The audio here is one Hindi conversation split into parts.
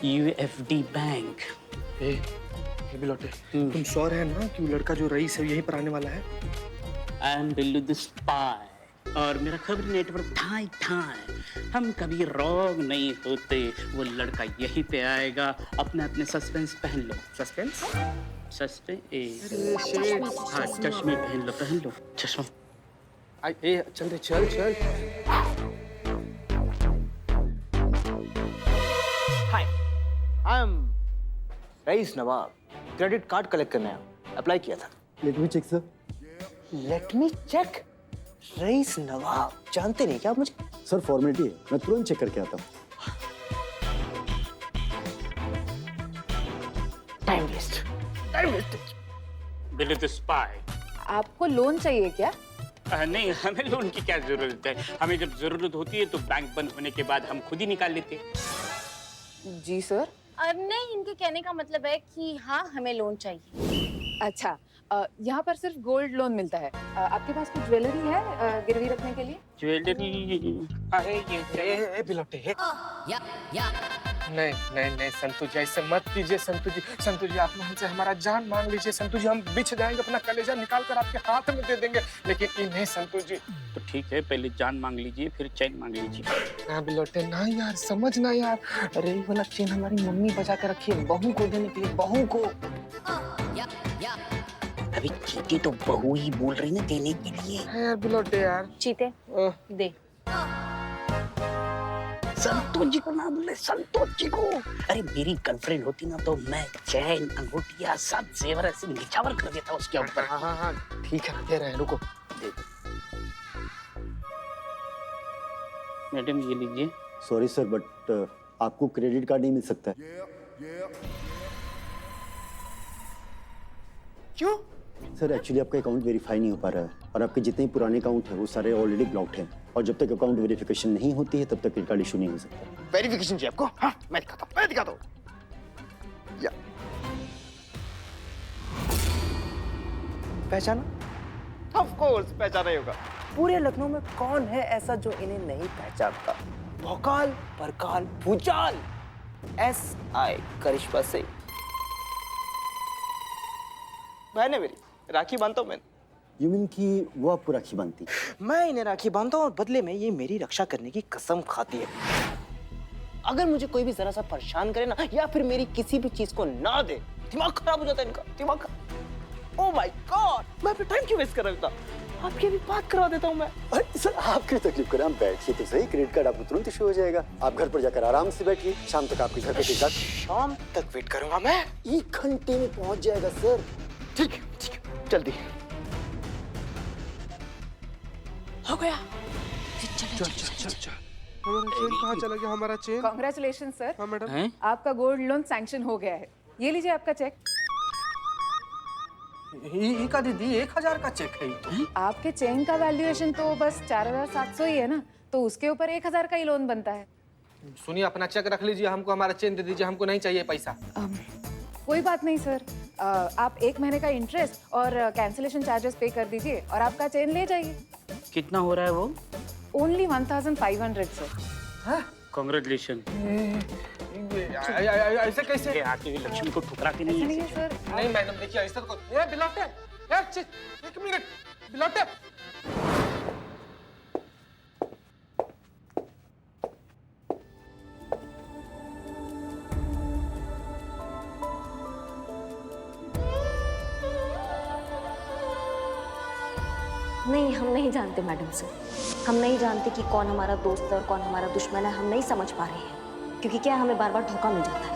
UFD bank. ये बिलोटे, तुम श्योर है ना कि वो लड़का जो रईस है यहीं पर आने वाला है? I am Billu the spy और मेरा खबर नेटवर्क ठाई ठाई। हम कभी रॉन्ग नहीं होते। वो लड़का यहीं पे आएगा। अपने अपने सस्पेंस पहन लो। सस्पेंस? सस्पेंस। हाँ, चश्मे पहन लो चश्मा। चल चल। Hi, I am Raees Nawab. Credit card collect करने आया, अप्लाई किया था। Let me check sir. Let me check. Raees Nawab जानते नहीं क्या आप मुझे? सर फॉर्मेलिटी है, मैं तुरंत चेक करके आता हूँ। Time waste. Billu the spy. आपको लोन चाहिए क्या? नहीं, हमें लोन की क्या जरूरत है। हमें जब जरूरत होती है तो बैंक बंद होने के बाद हम खुद ही निकाल लेते। जी सर। नहीं, इनके कहने का मतलब है कि हाँ, हमें लोन चाहिए। अच्छा, यहाँ पर सिर्फ गोल्ड लोन मिलता है। आपके पास कुछ ज्वेलरी है गिरवी रखने के लिए? ज्वेलरी है ये। बिलोटे, नहीं संतु जी, ऐसे मत कीजिए संतु जी आप हमसे हमारा जान मांग लीजिए संतु जी, हम बिछ जाएंगे, अपना कलेजा निकाल कर आपके हाथ में दे देंगे, लेकिन ये नहीं संतु जी। तो ठीक है, पहले जान मांग लीजिए फिर चैन मांग लीजिए। हाँ बिलोटे, ना यार, समझना यार। अरे ये वाला चेन हमारी मम्मी बजा कर रखी है बहू को देने के लिए, बहू को। अभी चीते तो बहू ही बोल रही ना देने के लिए। है यार बिलोटे यार। चीते, दे। संतोष जी को ना बोले, संतोष जी को। अरे मेरी गर्लफ्रेंड होती ना तो मैं चैन अंगूठिया सब जेवर ऐसे निछावर कर देता उसके ऊपर। हाँ ठीक है, दे रहे हैं, रुको। मैडम ये लीजिए। सॉरी सर, बट आपको क्रेडिट कार्ड नहीं मिल सकता है। क्यों? सर एक्चुअली आपका अकाउंट वेरीफाई नहीं हो पा रहा है और आपके जितने पुराने अकाउंट है वो सारे ऑलरेडी ब्लॉक्ड हैं और जब तक अकाउंट वेरिफिकेशन नहीं होती है तब तक क्रेडिट कार्ड इशू नहीं हो सकता। वेरिफिकेशन चाहिए आपको? हाँ, मैं दिखाता हूँ। या पहचाना? ऑफ कोर्स पहचाना ही होगा। पूरे लखनऊ में कौन है ऐसा जो इन्हें नहीं पहचानता? भौकाल, परकाल, भूचाल, SI करिश्मा सिंह। बहन है मेरी, राखी बांधता हूँ मैं। यू मीन कि वो आपको राखी बांधती? मैं इन्हें राखी बांधता हूँ और बदले में ये मेरी रक्षा करने की कसम खाती है। अगर मुझे कोई भी जरा सा परेशान करे ना या फिर मेरी किसी भी चीज को ना दे, दिमाग खराब हो जाता है इनका, दिमाग। ओह माय गॉड, मैं अपना टाइम क्यों वेस्ट कर रहा था? आपकी भी बात करवा देता हूँ मैं। अरे सर आप क्यों तकलीफ करें, हम बैठिए तो सही, क्रेडिट कार्ड आपको तुरंत इशू हो जाएगा। आप घर पर जाकर आराम से बैठिए, शाम तक आपके घर पे क्रेडिट कार्ड। शाम तक वेट करूंगा मैं? 1 घंटे में पहुंच जाएगा सर। ठीक है, जल्दी हो गया। चल। हमारा चेन कहाँ चला गया? हमारा चेन? Congratulation sir. हाँ मैडम। आपका गोल्ड लोन सैंक्शन हो गया है। ये लीजिए आपका चेक। ये का दीदी 1000 का चेक है तो। आपके चेन का वैल्यूएशन तो बस 4700 ही है ना, तो उसके ऊपर 1000 का ही लोन बनता है। सुनिए, अपना चेक रख लीजिए, हमको हमारा चेन दे दीजिए, हमको नहीं चाहिए पैसा। कोई बात नहीं सर, आप 1 महीने का इंटरेस्ट और कैंसिलेशन चार्जेस पे कर दीजिए और आपका चेन ले जाइए। कितना हो रहा है वो? Only 1500 sir. कांग्रेचुलेशन। ऐसे कैसे? आते हुए लक्ष्मी को ठुकरा के नहीं नहीं ऐसे। सर। नहीं मैडम, देखिए ऐसा तो ये बिलोटे, एक मिनट बिलोटे। नहीं, हम नहीं जानते मैडम सर। हम नहीं जानते कि कौन हमारा दोस्त है और कौन हमारा दुश्मन है। हम नहीं समझ पा रहे हैं क्योंकि क्या हमें बार बार धोखा मिल जाता है।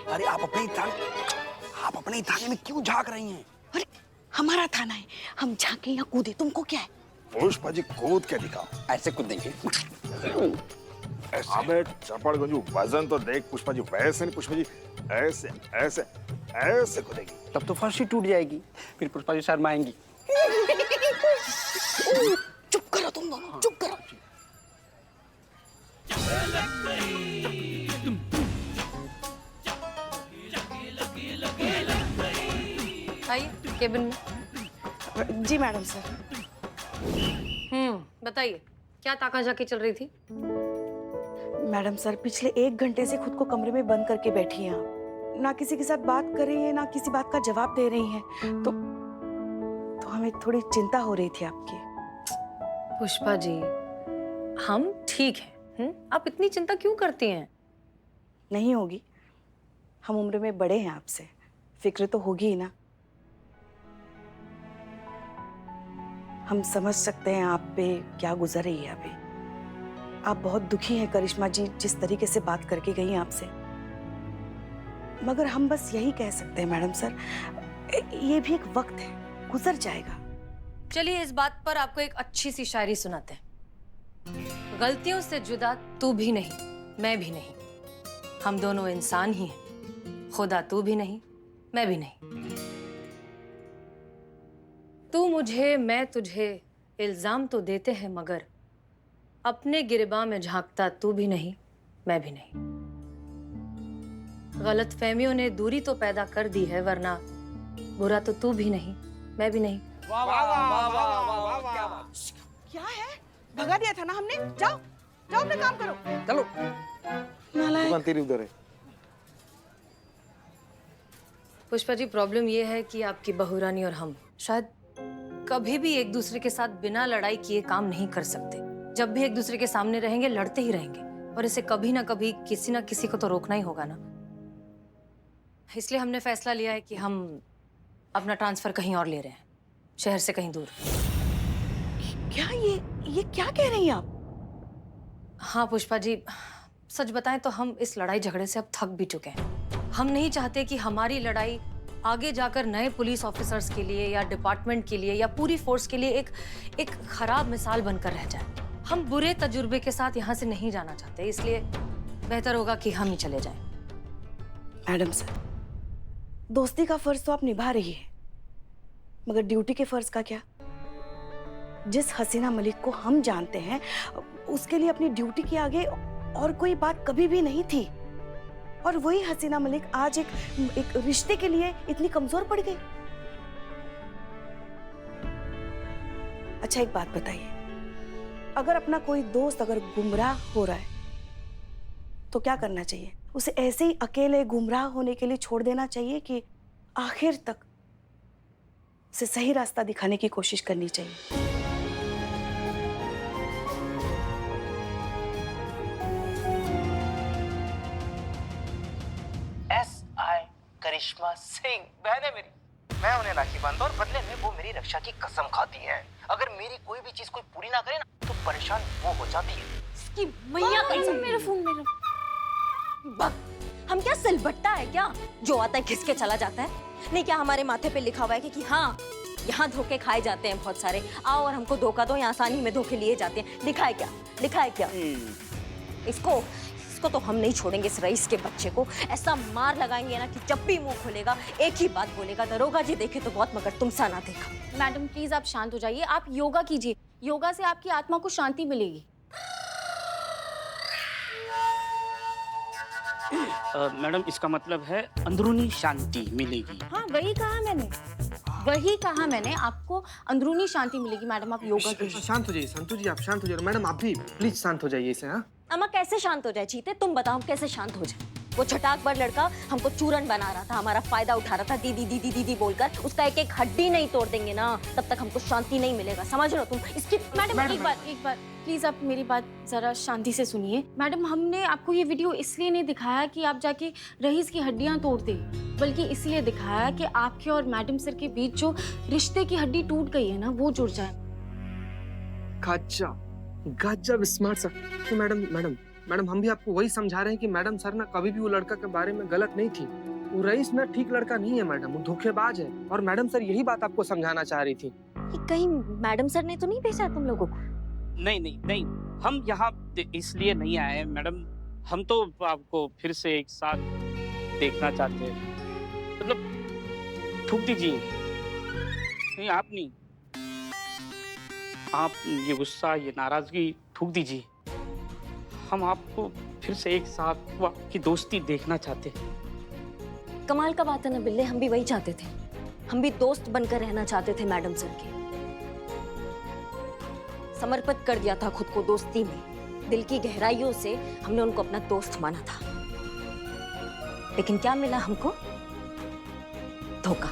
अरे आप अपने थाने में क्यों झांक रही हैं? अरे हमारा थाना है, हम झांके या कूदे, तुमको क्या है? पुष्पा जी कूद के दिखाओ। ऐसे कूदेंगे? अबे चपड़गंजू, वजन तो देख पुष्पा जी। वैसे नहीं पुष्पा जी, ऐसे ऐसे ऐसे कूदेगी। तब तो फर्श ही टूट जाएगी, फिर पुष्पा जी शर्माएंगी। चुप करो तुम दोनों, चुप करो। केबिन में। जी मैडम सर। बताइए क्या ताका-झाकी चल रही थी? मैडम सर पिछले 1 घंटे से खुद को कमरे में बंद करके बैठी हैं आप। ना किसी के साथ बात कर रही हैं, ना किसी बात का जवाब दे रही हैं। तो हमें थोड़ी चिंता हो रही थी आपकी। पुष्पा जी, हम ठीक हैं। आप इतनी चिंता क्यों करती हैं? नहीं होगी, हम उम्र में बड़े हैं आपसे, फिक्र तो होगी ही ना। हम समझ सकते हैं आप पे क्या गुजर रही है अभी। आप बहुत दुखी हैं करिश्मा जी, जिस तरीके से बात करके गई हैं आपसे। मगर हम बस यही कह सकते हैं मैडम सर, ये भी एक वक्त है, गुजर जाएगा। चलिए इस बात पर आपको एक अच्छी सी शायरी सुनाते हैं। गलतियों से जुदा तू भी नहीं, मैं भी नहीं, हम दोनों इंसान ही हैं। खुदा तू भी नहीं, मैं भी नहीं। तू मुझे, मैं तुझे इल्जाम तो देते हैं, मगर अपने गिरबां में झांकता तू भी नहीं, मैं भी नहीं। गलतफहमियों ने दूरी तो पैदा कर दी है, वरना बुरा तो तू भी नहीं, मैं भी नहीं। वाह वाह वाह वाह वाह, क्या बात। क्या है, भगा दिया था ना हमने। जाओ जाओ अपना काम करो। चलो नालायक। तेरी उधर है। पुष्पा जी, प्रॉब्लम ये है कि आपकी बहू रानी और हम शायद कभी भी एक दूसरे के साथ बिना लड़ाई किए काम नहीं कर सकते। जब भी एक दूसरे के सामने रहेंगे लड़ते ही रहेंगे, और इसे कभी ना कभी किसी ना किसी को तो रोकना ही होगा ना। इसलिए हमने फैसला लिया है कि हम अपना ट्रांसफर कहीं और ले रहे हैं, शहर से कहीं दूर। क्या ये क्या कह रही हैं आप? हाँ पुष्पा जी, सच बताएं तो हम इस लड़ाई झगड़े से अब थक भी चुके हैं। हम नहीं चाहते कि हमारी लड़ाई आगे जाकर नए पुलिस ऑफिसर्स के लिए या डिपार्टमेंट के लिए या पूरी फोर्स के लिए एक खराब मिसाल बनकर रह जाए। हम बुरे तजुर्बे के साथ यहाँ से नहीं जाना चाहते, इसलिए बेहतर होगा कि हम ही चले जाएं। मैडम सर, दोस्ती का फर्ज तो आप निभा रही है, मगर ड्यूटी के फर्ज का क्या? जिस हसीना मलिक को हम जानते हैं, उसके लिए अपनी ड्यूटी के आगे और कोई बात कभी भी नहीं थी। और वही हसीना मलिक आज एक रिश्ते के लिए इतनी कमजोर पड़ गई। अच्छा एक बात बताइए, अगर अपना कोई दोस्त अगर गुमराह हो रहा है तो क्या करना चाहिए? उसे ऐसे ही अकेले गुमराह होने के लिए छोड़ देना चाहिए कि आखिर तक उसे सही रास्ता दिखाने की कोशिश करनी चाहिए? SI करिश्मा सिंह बहन है मेरी। मैं उन्हें राखी बांधता और बदले में वो मेरी रक्षा की कसम खाती हैं। अगर मेरी कोई भी चीज कोई पूरी ना करे ना तो परेशान वो हो जाती है। इसकी मैया कसम। मेरा फोन मेरा। हम क्या सिलबट्टा है क्या, जो आता है खिसके चला जाता है? नहीं, क्या हमारे माथे पे लिखा हुआ है कि हाँ यहाँ धोखे खाए जाते हैं बहुत सारे, आओ और हमको धोखा दो, यहाँ आसानी में धोखे लिए जाते हैं। लिखा है क्या, लिखा है क्या? इसको तो हम नहीं छोड़ेंगे। इस रईस के बच्चे को ऐसा मार लगाएंगे ना कि जब भी मुंह खोलेगा एक ही बात बोलेगा, दरोगा जी देखे तो बहुत मगर तुम सा ना देखा। मैडम प्लीज आप शांत हो जाइए, आप योगा कीजिए, योगा से आपकी आत्मा को शांति मिलेगी। मैडम इसका मतलब है अंदरूनी शांति मिलेगी। हाँ वही कहा मैंने, आपको अंदरूनी शांति मिलेगी। मैडम आप योगा कीजिए। शांत हो जाइए संतु जी, आप शांत हो जाइए। मैडम आप भी प्लीज शांत हो जाइए इसे। हाँ अम्मा कैसे शांत हो जाए? चीते तुम बताओ हम कैसे शांत हो जाए? वो छटाक पर लड़का हमको चूरन बना रहा था, हमारा फायदा उठा रहा था, दीदी दीदी दीदी बोलकर। उसका एक एक हड्डी नहीं तोड़ देंगे ना तब तक हमको शांति नहीं मिलेगा, समझ रहे हो तुम? इसकी मैडम एक बार प्लीज आप मेरी बात जरा शांति से सुनिए। मैडम हमने आपको ये वीडियो इसलिए नहीं दिखाया कि आप जाके रईस की हड्डियां तोड़ दे, बल्कि इसलिए दिखाया कि आपके और मैडम सर के बीच जो रिश्ते की हड्डी टूट गई है ना वो जुड़ जाए। गजब स्मार्ट सर। मैडम हम भी आपको वही समझा रहे हैं कि मैडम सर ना कभी भी वो लड़का के बारे में गलत नहीं थी। वो रईस ना ठीक लड़का नहीं है मैडम, वो धोखेबाज है। और मैडम सर यही बात आपको समझाना चाह रही थी। कहीं मैडम सर ने तो नहीं भेजा तुम लोगों को? नहीं, हम यहाँ इसलिए नहीं आए मैडम, हम तो आपको फिर से एक साथ देखना चाहते हैं। मतलब थूक दीजिए। नहीं आप नहीं, आप ये गुस्सा ये नाराजगी थूक दीजिए। हम आपको फिर से एक साथ वो आपकी दोस्ती देखना चाहते हैं। कमाल का बात है ना बिल्ले, हम भी वही चाहते थे। हम भी दोस्त बनकर रहना चाहते थे मैडम सर के। समर्पित कर दिया था खुद को दोस्ती में। दिल की गहराइयों से हमने उनको अपना दोस्त माना था, लेकिन क्या मिला हमको? धोखा।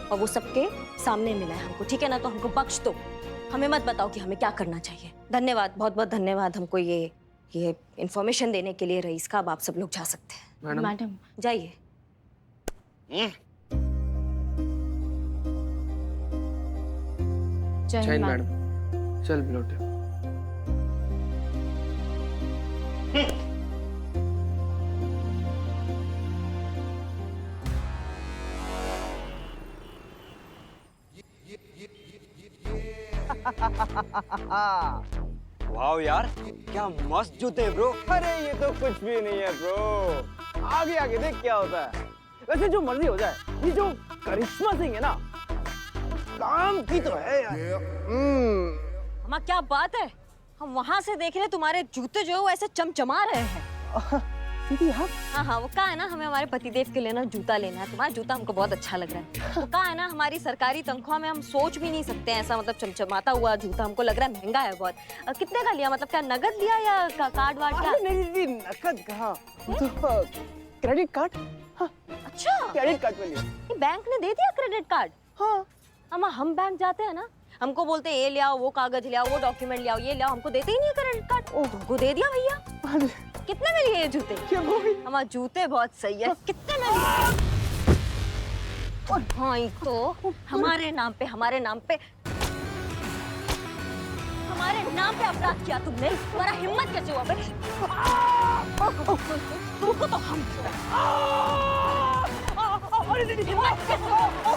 और वो सबके सामने मिला है हमको, ठीक है ना? तो हमको बख्श दो, हमें मत बताओ कि हमें क्या करना चाहिए। धन्यवाद, बहुत बहुत धन्यवाद हमको ये इंफॉर्मेशन देने के लिए रईस का। अब आप सब लोग जा सकते हैं। मैडम जाइए। जय जय हिंद मैडम। चल बिलोटे। वाह यार, क्या मस्त जूते हैं ब्रो। अरे ये तो कुछ भी नहीं है ब्रो, आगे आगे देख क्या होता है। वैसे जो मर्जी हो जाए, ये जो करिश्मा सिंह है ना, काम की तो है यार। अम्मा क्या बात है, हम वहां से देख रहे तुम्हारे जूते जो है वो ऐसे चमचमा रहे हैं। दीदी आप? हाँ हाँ, वो कहा है ना हमें हमारे पतिदेव के लिए ना जूता लेना है। तुम्हारा जूता हमको बहुत अच्छा लग रहा है। वो कहा है ना हमारी सरकारी तनख्वाह में हम सोच भी नहीं सकते हैं ऐसा मतलब चमचमाता हुआ जूता। हमको लग रहा है महंगा है बहुत। कितने का लिया, मतलब क्या नगद लिया या कार्ड वार्ड क्या? नहीं दीदी, नकद कहाँ, तो क्रेडिट कार्ड। हाँ, अच्छा, क्रेडिट कार्ड पे लिया। बैंक ने दे दिया क्रेडिट कार्ड? हाँ। अम्मा हम बैंक जाते हैं ना, हमको बोलते हैं ये ले आओ, वो कागज ले आओ, वो डॉक्यूमेंट ले आओ, ये ले आओ, हमको देते ही नहीं है क्रेडिट कार्ड। तुमको दे दिया भैया। कितने में लिए ये जूते? हमारे जूते बहुत सही है। कितने में लिए? और हाँ तो हमारे नाम पे अपराध किया तुमने। तुम्हारा हिम्मत कैसे हुआ बे? तुमको तो हम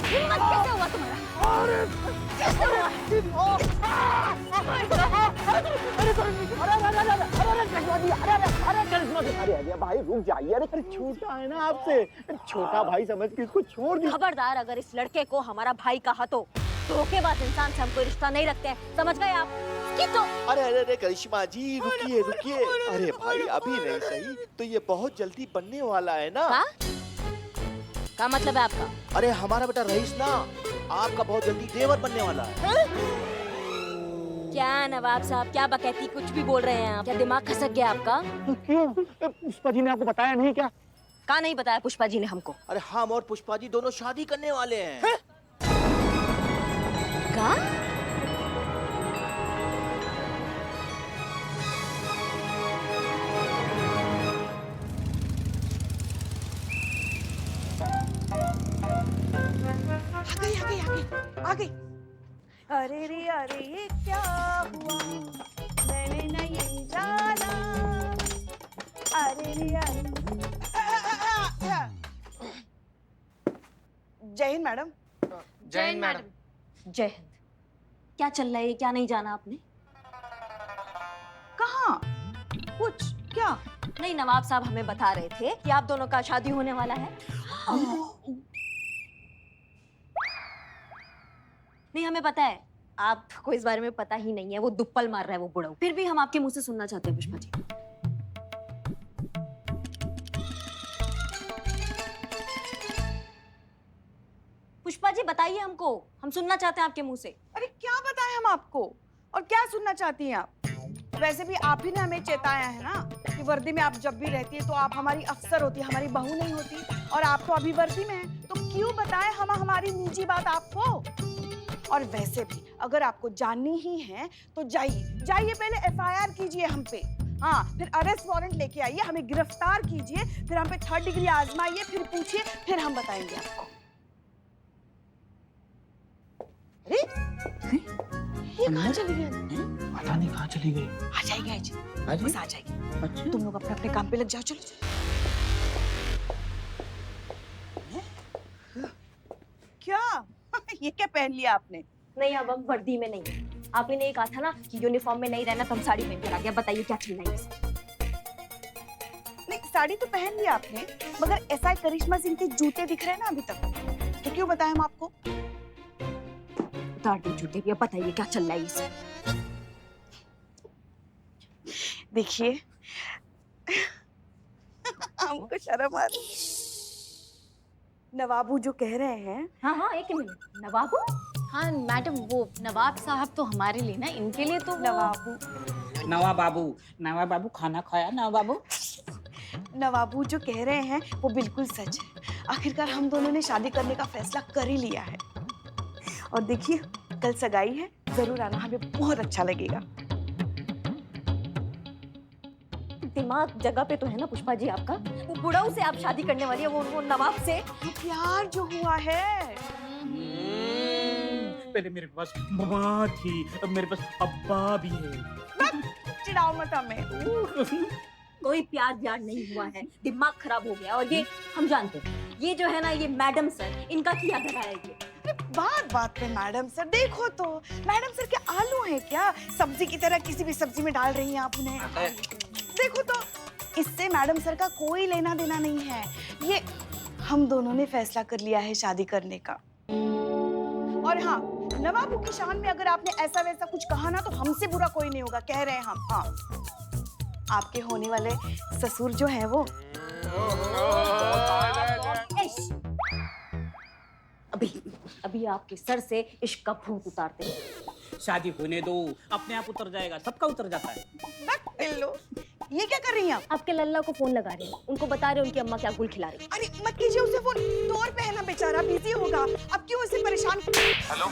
हिम्मत कैसे हुआ तुम्हारा? कैसे हुआ? अरे भाई रुक जाइए। अरे छोटा है ना आपसे, छोटा भाई समझ के इसको छोड़ दीजिए। खबरदार, अगर इस लड़के को हमारा भाई कहा तो धोखेबाज इंसान से हम कोई रिश्ता नहीं रखते हैं, समझ गए आप? तो अरे अरे अरे करिश्मा जी रुकिए रुकिए। अरे भाई अभी नहीं सही तो ये बहुत जल्दी बनने वाला है ना। क्या मतलब है आपका? अरे हमारा बेटा रईस ना आपका बहुत जल्दी देवर बनने वाला है। क्या नवाब साहब, क्या बकैती कुछ भी बोल रहे हैं आप? क्या दिमाग खसक गया आपका? क्यों? पुष्पा जी ने आपको बताया नहीं क्या? कहा नहीं बताया पुष्पा जी ने हमको? अरे हम और पुष्पा जी दोनों शादी करने वाले हैं। क्या? आ गई। अरे रे अरे ये क्या हुआ, मैंने नहीं जाना। अरे रे अरे। जय हिंद मैडम। जय हिंद मैडम। जय हिंद। क्या चल रहा है ये? क्या नहीं जाना आपने? कहाँ कुछ क्या? नहीं, नवाब साहब हमें बता रहे थे कि आप दोनों का शादी होने वाला है। नहीं, हमें पता है, आपको इस बारे में पता ही नहीं है। वो दुप्पल मार रहा है वो बुढ़ऊ। फिर भी हम आपके मुंह से सुनना चाहते हैं पुष्पा जी। पुष्पा जी बताइए हमको, हम सुनना चाहते हैं आपके मुंह से। अरे क्या बताएं हम आपको, और क्या सुनना चाहती हैं आप? वैसे भी आप ही ने हमें चेताया है ना कि वर्दी में आप जब भी रहती है तो आप हमारी अफसर होती, हमारी बहू नहीं होती। और आप तो अभी वर्दी में हैं, तो क्यों बताएं हम हमारी निजी बात आपको? और वैसे भी अगर आपको जाननी ही है तो जाइए पहले एफआईआर कीजिए हम पे। हाँ, फिर अरेस्ट वारंट लेके आइए, हमें गिरफ्तार कीजिए, फिर हम पे 3rd डिग्री आजमाइए, फिर पूछिए, फिर हम बताएंगे आपको। अरे ये कहाँ चली गई? पता नहीं कहाँ चली गई। आ जाएगी आज, बस आ जाएगी। अच्छा। तुम लोग अपने अपने काम पे लग जाओ, चलो। क्या ये क्या पहन लिया आपने? नहीं, अब हम वर्दी में नहीं है। आप ही ने कहा था ना कि यूनिफॉर्म में नहीं रहना, तो हम साड़ी पहन कर आ गया। बताइए क्या चल रहा है? नहीं, साड़ी तो पहन लिया आपने, मगर ऐसा करिश्मा सिंह के जूते दिख रहे हैं ना अभी तक, तो क्यों बताएं हम आपको? उतार दो जूते भी, अब बताइए क्या चल रहा है इसे? देखिए हमको शर्म आ रही। नवाबू जो कह रहे हैं। हाँ हाँ, एक मिनट। नवाबू? हाँ मैडम, वो नवाब साहब तो हमारे लिए ना, इनके लिए तो नवाबू नवाब बाबू खाना खाया नवाब बाबू। नवाबू जो कह रहे हैं वो बिल्कुल सच है। आखिरकार हम दोनों ने शादी करने का फैसला कर ही लिया है। और देखिए, कल सगाई है, जरूर आना, हमें बहुत अच्छा लगेगा। दिमाग जगह पे तो है ना पुष्पा जी आपका? वो बुढ़ाऊ से आप शादी करने वाली है, वो नवाब से? प्यार जो हुआ है। पहले मेरे पास माँ थी, अब मेरे पास अब्बा भी है। चिढ़ाओ मत हमें। कोई प्यार व्यार नहीं हुआ है, दिमाग खराब हो गया। और ये हम जानते हैं, ये जो है ना, ये मैडम सर, इनका किया धरा है ये। बात बात पे मैडम सर, देखो तो मैडम सर क्या आलू है क्या? सब्जी की तरह किसी भी सब्जी में डाल रही हैं आप उन्हें। देखो तो, इससे मैडम सर का कोई लेना देना नहीं है। ये हम दोनों ने फैसला कर लिया है शादी करने का। और हाँ, नवाबू की शान में अगर आपने ऐसा वैसा कुछ कहा ना, तो हमसे बुरा कोई नहीं होगा, कह रहे हैं हम। हाँ, आपके होने वाले ससुर जो है वो। अभी आपके सर से इश्क का भूत उतारते हैं। शादी होने दो, अपने आप उतर जाएगा, सबका उतर जाता है। लो, ये क्या कर रही हैं आप? आपके लल्ला को फोन लगा रहे हैं, उनको बता रहे हैं उनकी अम्मा क्या गुल खिला रही है। अरे मत कीजिए उसे फोन, दौर पे है ना बेचारा, बिजी होगा। अब क्यों उसे परेशान? हेलो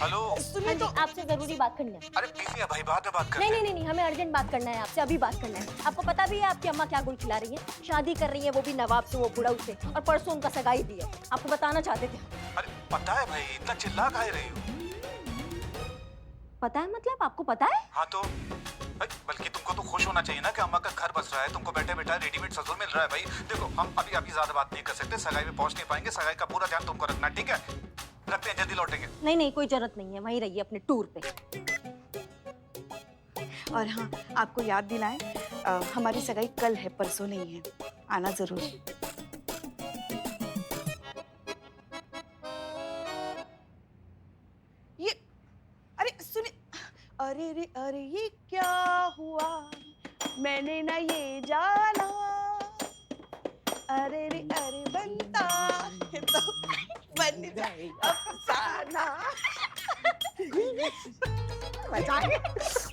हेलो, सुनिए तो, आपसे जरूरी बात करनी है। अरे बिजी है भाई, बाद में बात करते हैं। नहीं, हमें अर्जेंट बात करना है आपसे, अभी बात करना है। आपको पता भी है आपकी अम्मा क्या गुल खिला रही है? शादी कर रही है, वो भी नवाब से, वो बुढ़ाऊ से, और परसों उनका सगाई भी है। आपको बताना चाहते थे। अरे पता है भाई, इतना चिल्ला काहे रही हो? पता है मतलब? आपको पता है? हाँ तो भाई, बल्कि तुमको तो खुश होना चाहिए ना कि अम्मा का घर बस रहा है, तुमको बैठे बैठा रेडीमेड ससुर मिल रहा है। भाई देखो, हम अभी ज्यादा बात नहीं कर सकते, सगाई में पहुंच नहीं पाएंगे। सगाई का पूरा ध्यान तुमको रखना, ठीक है? रखते हैं, जल्दी लौटेंगे। नहीं, कोई जरूरत नहीं है, वहीं रहिए अपने टूर पे। और हाँ, आपको याद दिलाएं, हमारी सगाई कल है, परसों नहीं है, आना जरूर। ये अरे सुनिए, अरे रे अरे ये क्या हुआ, मैंने ना ये जाना। अरे रे अरे बनता है तो बन जाए अफसाना। मजा आया,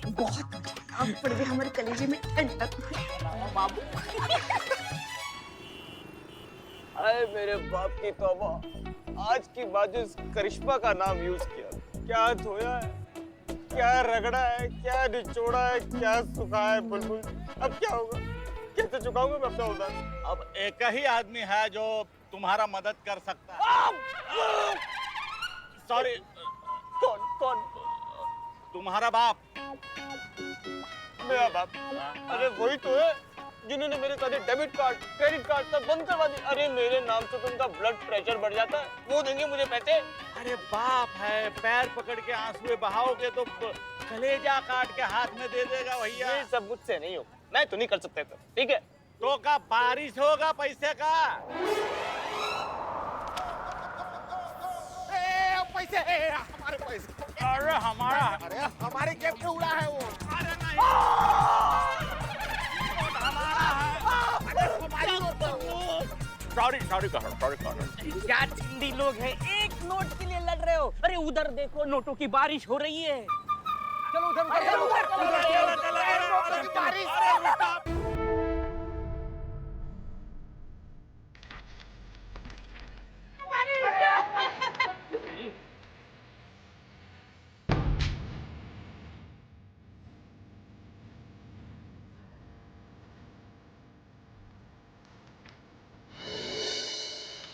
बहुत मजा आया। अब पड़ गई हमारे कलेजे में ठंडक। बाबू अरे मेरे बाप की तौबा, आज की बात जो इस करिश्मा का नाम यूज किया, क्या धोया है, क्या रगड़ा है, क्या निचोड़ा है, क्या सुखा है बुलबुल। अब क्या होगा? कैसे चुकाऊंगा मैं अपना उधार? अब एक ही आदमी है जो तुम्हारा मदद कर सकता है। सॉरी। कौन? तुम्हारा बाप। मेरा बाप? अरे वही तो है जिन्होंने मेरे सारे डेबिट कार्ड, क्रेडिट कार्ड सब बंद करवा दिए। अरे मेरे नाम से तो उनका ब्लड प्रेशर बढ़ जाता है, वो देंगे मुझे पैसे? अरे बाप है, पैर पकड़ के आंसुए बहाओगे तो कलेजा काट के हाथ में दे देगा भैया। ये सब मुझसे नहीं होगा, मैं तो नहीं कर सकता था, ठीक है? तो का बारिश होगा पैसे का। पैसे, हमारे पैसे। अरे हमारा, अरे हमारे जेब से उड़ा है वो। अरे नहीं, सॉरी करो। क्या चिंदी लोग हैं, एक नोट के लिए लड़ रहे हो? अरे उधर देखो, नोटों की बारिश हो रही है। चलो उधर। बारिश।